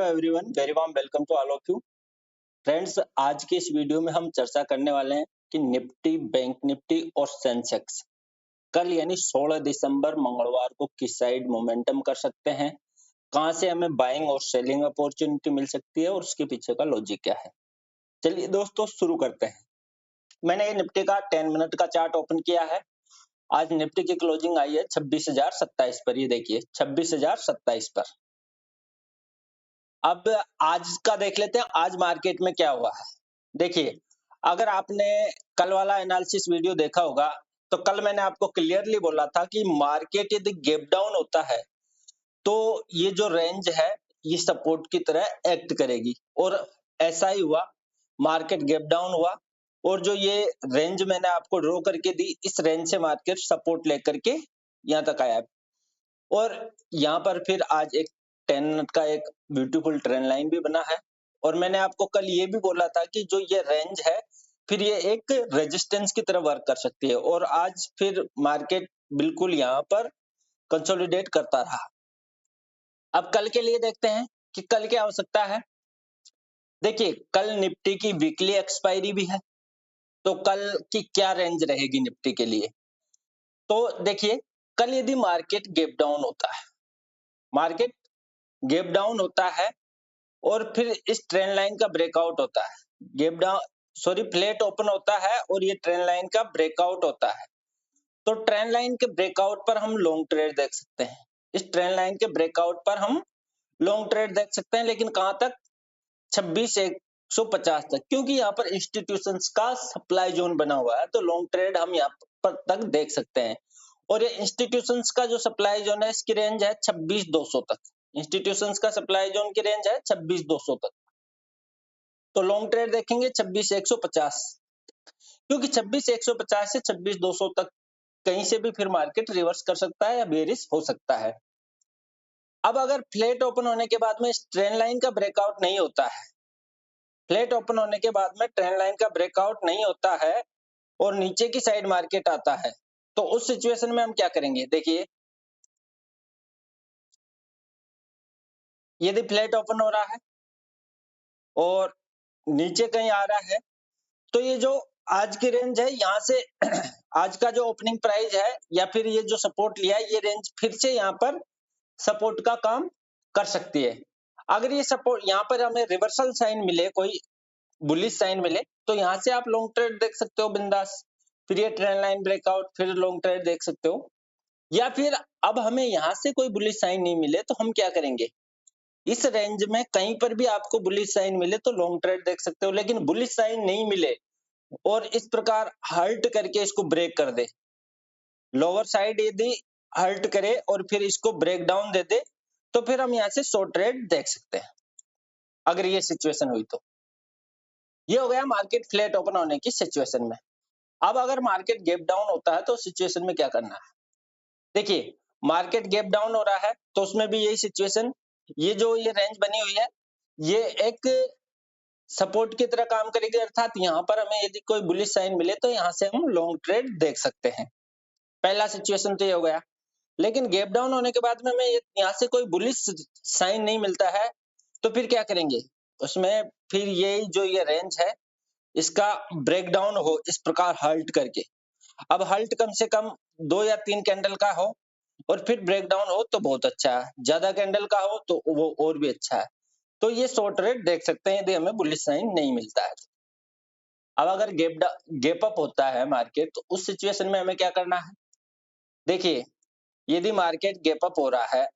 Everyone, very warm welcome to all of you. Friends, आज के इस वीडियो में हम चर्चा करने वाले हैं कि निफ्टी, बैंक निफ्टी और सेंसेक्स कल यानी 16 दिसंबर मंगलवार को किस साइड मोमेंटम कर सकते हैं, कहां से हमें बाइंग और सेलिंग अपॉर्चुनिटी मिल सकती है और उसके पीछे का लॉजिक क्या है। चलिए दोस्तों शुरू करते हैं। मैंने ये निफ्टी का 10 मिनट का चार्ट ओपन किया है। आज निफ्टी की क्लोजिंग आई है 26,027 पर। ये देखिए 26,027 पर। अब आज का देख लेते हैं, आज मार्केट में क्या हुआ है। देखिए, अगर आपने कल वाला एनालिसिस वीडियो देखा होगा तो कल मैंने आपको क्लियरली बोला था कि मार्केट यदि गैप डाउन होता है तो ये जो रेंज है ये सपोर्ट की तरह एक्ट करेगी, और ऐसा ही हुआ। मार्केट गैप डाउन हुआ और जो ये रेंज मैंने आपको ड्रॉ करके दी, इस रेंज से मार्केट सपोर्ट लेकर के यहाँ तक आया और यहाँ पर फिर आज एक 10 मिनट का एक ब्यूटीफुल ट्रेंड लाइन भी बना है। और मैंने आपको कल ये भी बोला था कि जो ये रेंज है फिर ये एक रेजिस्टेंस की तरह वर्क कर सकती है, और आज फिर मार्केट बिल्कुल यहाँ पर कंसोलिडेट करता रहा। अब कल के लिए देखते हैं कि कल क्या हो सकता है। देखिए, कल निफ्टी की वीकली एक्सपायरी भी है, तो कल की क्या रेंज रहेगी निफ्टी के लिए। तो देखिए, कल यदि मार्केट गैप डाउन होता है, मार्केट गैप डाउन होता है और फिर इस ट्रेंड लाइन का ब्रेकआउट होता है, gap down sorry flat open होता है और ये ट्रेंड लाइन का ब्रेकआउट होता है, तो ट्रेंड लाइन के ब्रेकआउट पर हम लॉन्ग ट्रेड देख सकते हैं। इस ट्रेंड लाइन के ब्रेकआउट पर हम लॉन्ग ट्रेड देख सकते हैं, लेकिन कहां तक? 26,150 तक, क्योंकि यहाँ पर इंस्टीट्यूशंस का सप्लाई जोन बना हुआ है, तो लॉन्ग ट्रेड हम यहाँ पर तक देख सकते हैं। और ये इंस्टीट्यूशंस का जो सप्लाई जोन है इसकी रेंज है 26,200 तक। इंस्टीट्यूशंस का सप्लाई जोन की रेंज है 26,200 तक, तो लॉन्ग ट्रेड देखेंगे 26,150, क्योंकि 26,150 से 26,200 तक कहीं से भी फिर मार्केट रिवर्स कर सकता है या बेरिश हो सकता है। अब अगर फ्लैट ओपन होने के बाद में इस ट्रेंड लाइन का ब्रेकआउट नहीं होता है, फ्लैट ओपन होने के बाद में ट्रेंड लाइन का ब्रेकआउट नहीं होता है और नीचे की साइड मार्केट आता है, तो उस सिचुएशन में हम क्या करेंगे। देखिए, यदि फ्लैट ओपन हो रहा है और नीचे कहीं आ रहा है, तो ये जो आज की रेंज है यहाँ से आज का जो ओपनिंग प्राइस है या फिर ये जो सपोर्ट लिया है, ये रेंज फिर से यहाँ पर सपोर्ट का काम कर सकती है। अगर ये सपोर्ट यहाँ पर हमें रिवर्सल साइन मिले, कोई बुलिश साइन मिले, तो यहाँ से आप लॉन्ग ट्रेड देख सकते हो बिंदास। फिर ये ट्रेंड लाइन ब्रेकआउट, फिर लॉन्ग ट्रेड देख सकते हो। या फिर अब हमें यहाँ से कोई बुलिश साइन नहीं मिले तो हम क्या करेंगे, इस रेंज में कहीं पर भी आपको बुलिश साइन मिले तो लॉन्ग ट्रेड देख सकते हो। लेकिन बुलिश साइन नहीं मिले और इस प्रकार हल्ट करके इसको ब्रेक कर दे, लोअर साइड यदि हल्ट करे और फिर इसको ब्रेक डाउन दे दे, तो फिर हम यहाँ से शॉर्ट ट्रेड देख सकते हैं, अगर ये सिचुएशन हुई तो। ये हो गया मार्केट फ्लैट ओपन होने की सिचुएशन में। अब अगर मार्केट गैप डाउन होता है तो सिचुएशन में क्या करना है। देखिए, मार्केट गैप डाउन हो रहा है तो उसमें भी यही सिचुएशन, ये जो ये रेंज बनी हुई है ये एक सपोर्ट की तरह काम करेगी, अर्थात यहाँ पर हमें यदि कोई बुलिश साइन मिले तो यहाँ से हम लॉन्ग ट्रेड देख सकते हैं। पहला सिचुएशन तो ये हो गया। लेकिन गैप डाउन होने के बाद में हमें यहाँ से कोई बुलिश साइन नहीं मिलता है, तो फिर क्या करेंगे उसमें, फिर ये जो ये रेंज है इसका ब्रेकडाउन हो इस प्रकार हल्ट करके। अब हल्ट कम से कम 2 या 3 कैंडल का हो और फिर ब्रेकडाउन हो तो बहुत अच्छा है, ज्यादा कैंडल का हो तो वो और भी अच्छा है। तो ये शॉर्ट रेट देख सकते हैं यदि हमें बुलिश साइन नहीं मिलता है। अब अगर गैप अप होता है मार्केट, तो उस सिचुएशन में हमें क्या करना है। देखिए, यदि मार्केट गैप अप हो रहा है,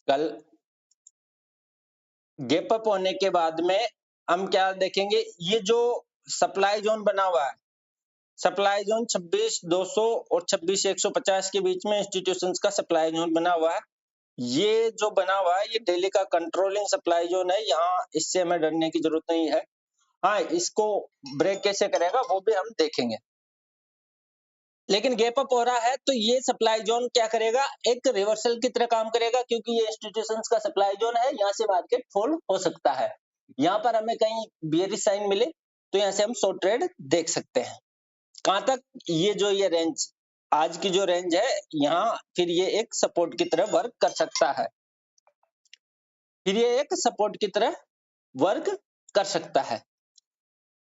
कल गैप अप होने के बाद में हम क्या देखेंगे, ये जो सप्लाई जोन बना हुआ है, सप्लाई जोन 26,200 और 26,150 के बीच में इंस्टीट्यूशंस का सप्लाई जोन बना हुआ है। ये जो बना हुआ है ये डेली का कंट्रोलिंग सप्लाई जोन है, यहाँ इससे हमें डरने की जरूरत नहीं है। हाँ, इसको ब्रेक कैसे करेगा वो भी हम देखेंगे। लेकिन गैप अप हो रहा है तो ये सप्लाई जोन क्या करेगा, एक रिवर्सल की तरह काम करेगा, क्योंकि ये इंस्टीट्यूशंस का सप्लाई जोन है, यहाँ से मार्केट फॉल हो सकता है। यहाँ पर हमें कहीं बियरिश साइन मिले तो यहाँ से हम शॉर्ट ट्रेड देख सकते हैं। कहां तक? ये जो ये रेंज, आज की जो रेंज है, यहाँ फिर ये एक सपोर्ट की तरह वर्क कर सकता है। फिर ये एक सपोर्ट की तरह वर्क कर सकता है।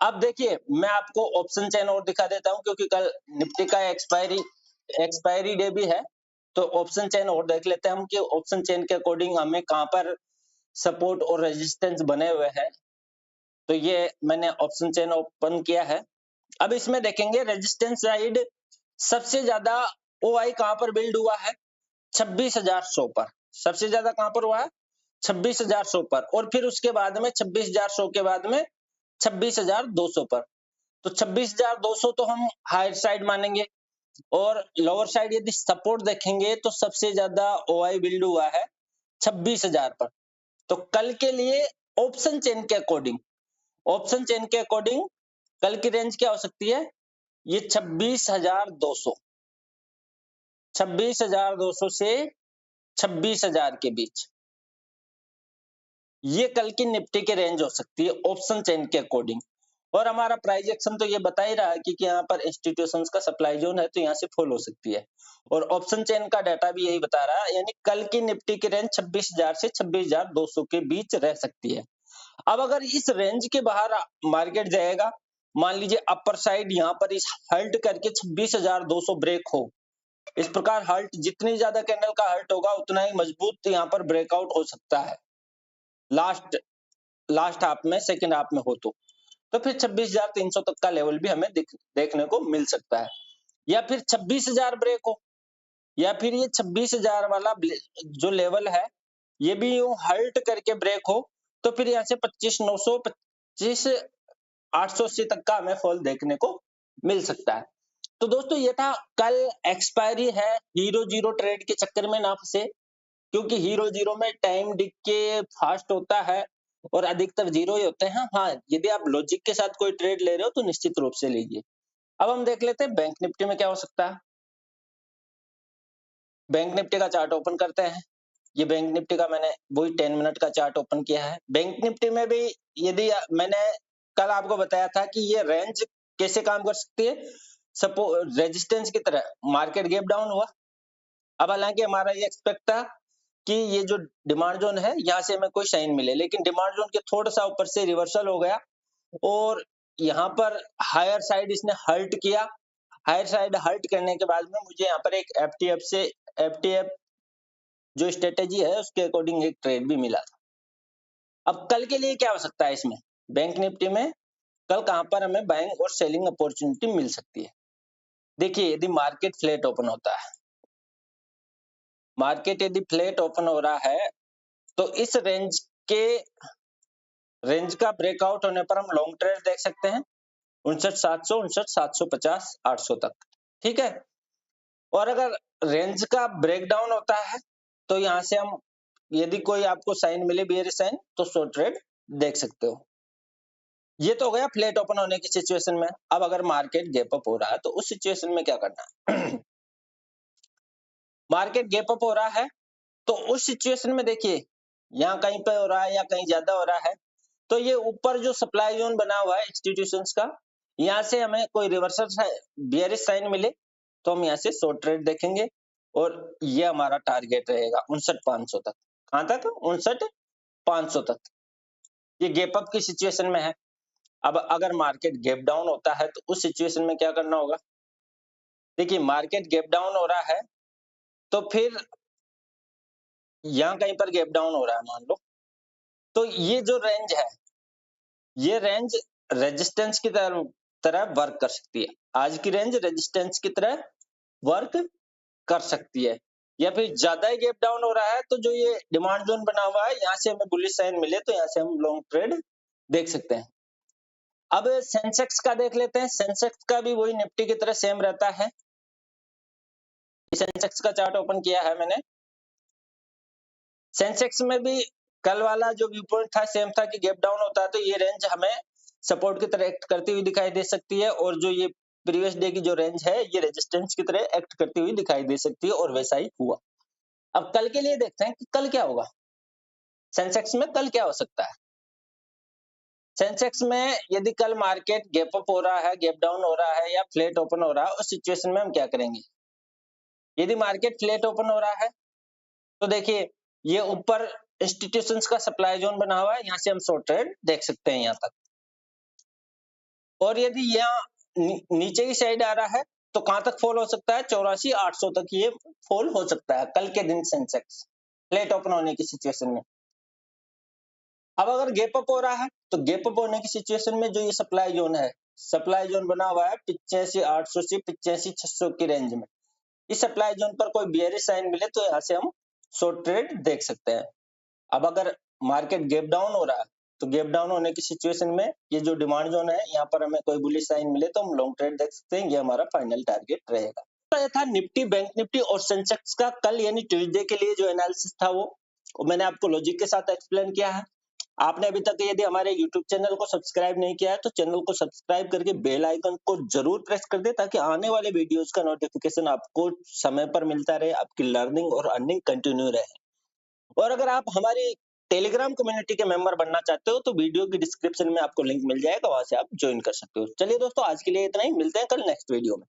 अब देखिए मैं आपको ऑप्शन चेन और दिखा देता हूं, क्योंकि कल निफ्टी का एक्सपायरी डे भी है, तो ऑप्शन चेन और देख लेते हैं हम कि ऑप्शन चेन के अकॉर्डिंग हमें कहां पर सपोर्ट और रेजिस्टेंस बने हुए हैं। तो ये मैंने ऑप्शन चेन ओपन किया है। अब इसमें देखेंगे रेजिस्टेंस साइड सबसे ज्यादा ओआई कहां पर बिल्ड हुआ है, 26,100 पर। सबसे ज्यादा कहां पर हुआ है, 26,100 पर। और फिर उसके बाद में 26,100 के बाद में 26,200 पर। तो 26,200 तो हम हायर साइड मानेंगे, और लोअर साइड यदि सपोर्ट देखेंगे तो सबसे ज्यादा ओआई बिल्ड हुआ है 26,000 पर। तो कल के लिए ऑप्शन चेन के अकॉर्डिंग कल की रेंज क्या हो सकती है, ये 26,200 से 26,000 के बीच, ये कल की निफ्टी की रेंज हो सकती है ऑप्शन चेन के अकॉर्डिंग। और हमारा प्राइस एक्शन तो ये बता ही रहा है कि यहाँ पर इंस्टीट्यूशंस का सप्लाई जोन है, तो यहाँ से फॉल हो सकती है। और ऑप्शन चेन का डाटा भी यही बता रहा है, यानी कल की निफ्टी की रेंज 26,000 से 26,200 के बीच रह सकती है। अब अगर इस रेंज के बाहर मार्केट जाएगा, मान लीजिए अपर साइड यहाँ पर इस हल्ट करके 26,200 ब्रेक हो, इस प्रकार हल्ट जितनी ज्यादा कैंडल का हल्ट होगा उतना ही मजबूत यहाँ पर ब्रेकआउट हो सकता है लास्ट हाफ में, सेकंड हाफ में हो तो फिर 26,300 तक का लेवल भी हमें देखने को मिल सकता है। या फिर 26,000 ब्रेक हो, या फिर ये 26,000 वाला जो लेवल है ये भी यूं हल्ट करके ब्रेक हो, तो फिर यहाँ से 25,900 25,880 तक का हमें फॉल देखने को मिल सकता है। तो दोस्तों ये था, कल एक्सपायरी है, हीरो जीरो ट्रेड के चक्कर में ना फंसे, क्योंकि हीरो जीरो में टाइम डिके फास्ट होता है और अधिकतर जीरो ही होते हैं। हाँ, यदि आप लॉजिक के साथ कोई ट्रेड ले रहे हो तो निश्चित रूप से लीजिए। अब हम देख लेते हैं बैंक निफ्टी में क्या हो सकता है। बैंक निफ्टी का चार्ट ओपन करते हैं। ये बैंक निफ्टी का मैंने वही 10 मिनट का चार्ट ओपन किया है। बैंक निफ्टी में भी यदि मैंने कल आपको बताया था कि ये रेंज कैसे काम कर सकती है, सपोज रेजिस्टेंस की तरह मार्केट गैप डाउन हुआ। अब हालांकि हमारा ये एक्सपेक्ट था कि ये जो डिमांड जोन है यहाँ से हमें कोई साइन मिले, लेकिन डिमांड जोन के थोड़ा सा ऊपर से रिवर्सल हो गया और यहाँ पर हायर साइड इसने हल्ट किया। हायर साइड हल्ट करने के बाद में मुझे यहाँ पर एक एफटीएफ जो स्ट्रेटेजी है उसके अकॉर्डिंग एक ट्रेड भी मिला था। अब कल के लिए क्या हो सकता है इसमें, बैंक निफ्टी में कल कहां पर हमें बाइंग और सेलिंग अपॉर्चुनिटी मिल सकती है। देखिए यदि मार्केट फ्लैट ओपन होता है, मार्केट यदि फ्लैट ओपन हो रहा है तो इस रेंज का ब्रेकआउट होने पर हम लॉन्ग ट्रेड देख सकते हैं 59,700, 59,750, 800 तक। ठीक है। और अगर रेंज का ब्रेकडाउन होता है तो यहाँ से हम यदि कोई आपको साइन मिले बियरिश साइन तो शॉर्ट ट्रेड देख सकते हो। ये तो हो गया फ्लैट ओपन होने की सिचुएशन में। अब अगर मार्केट गैप अप हो रहा है तो उस सिचुएशन में क्या करना है मार्केट गैप अप हो रहा है तो उस सिचुएशन में देखिए यहाँ कहीं पे हो रहा है या कहीं ज्यादा हो रहा है, तो ये ऊपर जो सप्लाई जोन बना हुआ है इंस्टीट्यूशंस का, यहाँ से हमें कोई रिवर्सल बियरिश साइन मिले तो हम यहाँ से शॉर्ट ट्रेड देखेंगे और ये हमारा टारगेट रहेगा 59,500 तक। कहां तक, 59,500 तक। ये गैप अप की सिचुएशन में है। अब अगर मार्केट गैप डाउन होता है तो उस सिचुएशन में क्या करना होगा, देखिए मार्केट गैप डाउन हो रहा है तो फिर यहाँ कहीं पर गैप डाउन हो रहा है मान लो, तो ये जो रेंज है ये रेंज रेजिस्टेंस की तरह वर्क कर सकती है। आज की रेंज रेजिस्टेंस की तरह वर्क कर सकती है। या फिर ज्यादा ही गैप डाउन हो रहा है तो जो ये डिमांड जोन बना हुआ है यहाँ से हमें बुलिश साइन मिले तो यहाँ से हम लॉन्ग ट्रेड देख सकते हैं। अब सेंसेक्स का देख लेते हैं। सेंसेक्स का भी वही निफ्टी की तरह सेम रहता है। सेंसेक्स का चार्ट ओपन किया है मैंने। सेंसेक्स में भी कल वाला जो व्यू पॉइंट था सेम था कि गैप डाउन होता है तो ये रेंज हमें सपोर्ट की तरह एक्ट करती हुई दिखाई दे सकती है, और जो ये प्रीवियस डे की जो रेंज है ये रेजिस्टेंस की तरह एक्ट करती हुई दिखाई दे सकती है, और वैसा ही हुआ। अब कल के लिए देखते हैं कि कल क्या होगा, सेंसेक्स में कल क्या हो सकता है। सेंसेक्स में यदि कल मार्केट गैप अप हो रहा है, गैप डाउन हो रहा है या फ्लैट ओपन हो रहा है, उस सिचुएशन में हम क्या करेंगे। यदि मार्केट फ्लैट ओपन हो रहा है तो देखिए ये ऊपर इंस्टीट्यूशंस का सप्लाई जोन बना हुआ है, यहाँ से हम शॉर्ट ट्रेड देख सकते हैं यहाँ तक। और यदि यहाँ नीचे की साइड आ रहा है तो कहां तक फॉल हो सकता है, 84,800 तक ये फॉल हो सकता है कल के दिन सेंसेक्स लेट ओपन होने की सिचुएशन में। अब अगर गैप अप हो रहा है तो गैप अप होने की सिचुएशन में जो ये सप्लाई जोन है, सप्लाई जोन बना हुआ है 85,800 से 85,600 की रेंज में। इस सप्लाई जोन पर कोई बियरिश साइन मिले तो यहाँ से हम शॉर्ट ट्रेड देख सकते हैं। अब अगर मार्केट गैप डाउन हो रहा है तो गैप डाउन होने की सिचुएशन में ये जो डिमांड जोन है, यहाँ पर हमें कोई बुलिश साइन मिले तो हम लॉन्ग ट्रेड देख सकते हैं। ये हमारा फाइनल टारगेट रहेगा। तो ये था निफ्टी, बैंक निफ्टी और सेंसेक्स का कल यानी ट्यूसडे के लिए जो एनालिसिस था वो मैंने आपको लॉजिक के साथ एक्सप्लेन किया है। आपने अभी तक यदि हमारे YouTube चैनल को सब्सक्राइब नहीं किया है तो चैनल को सब्सक्राइब करके बेल आइकन को जरूर प्रेस कर दे, ताकि आने वाले वीडियोस का नोटिफिकेशन आपको समय पर मिलता रहे, आपकी लर्निंग और अर्निंग कंटिन्यू रहे। और अगर आप हमारी टेलीग्राम कम्युनिटी के मेंबर बनना चाहते हो तो वीडियो की डिस्क्रिप्शन में आपको लिंक मिल जाएगा, वहां से आप ज्वाइन कर सकते हो। चलिए दोस्तों, आज के लिए इतना ही, मिलते हैं कल नेक्स्ट वीडियो में।